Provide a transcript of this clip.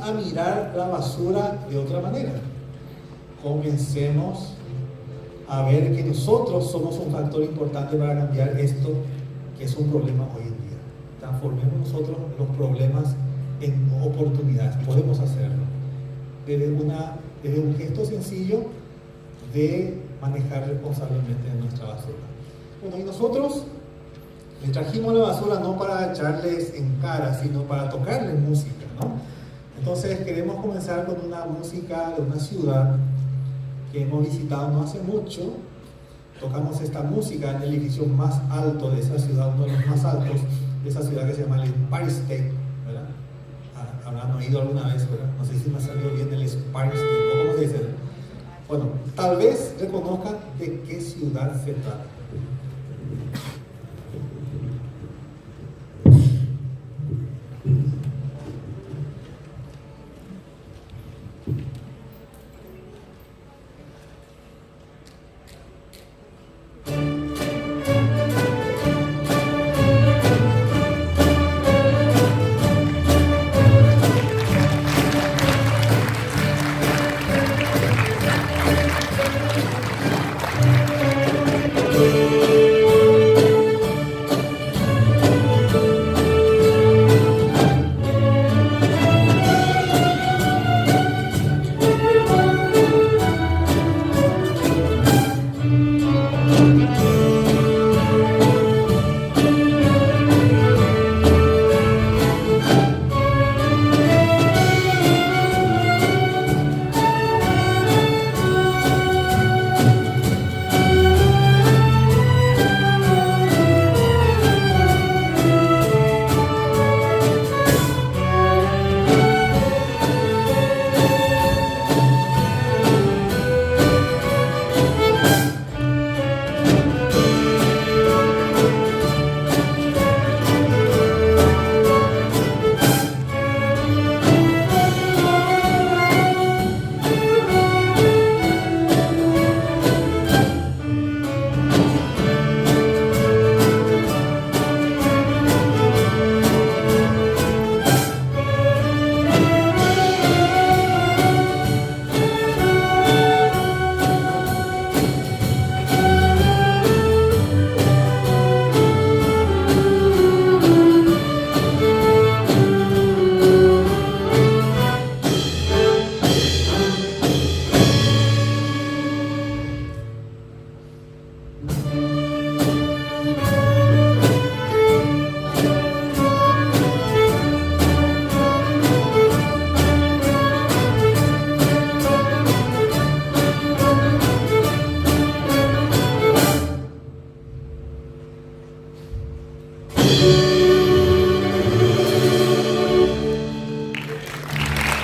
a mirar la basura de otra manera. Comencemos a ver que nosotros somos un factor importante para cambiar esto, que es un problema hoy en día. Transformemos nosotros los problemas en oportunidades. Podemos hacerlo desde un gesto sencillo de manejar responsablemente nuestra basura. Bueno, y nosotros les trajimos la basura no para echarles en cara, sino para tocarles música, ¿no? Entonces queremos comenzar con una música de una ciudad que hemos visitado no hace mucho. Tocamos esta música en el edificio más alto de esa ciudad, uno de los más altos de esa ciudad, que se llama el Empire State, ¿verdad? Habrán oído alguna vez, ¿verdad? No sé si me ha salido bien el Empire State, ¿o cómo se dice? Bueno, tal vez reconozcan de qué ciudad se trata.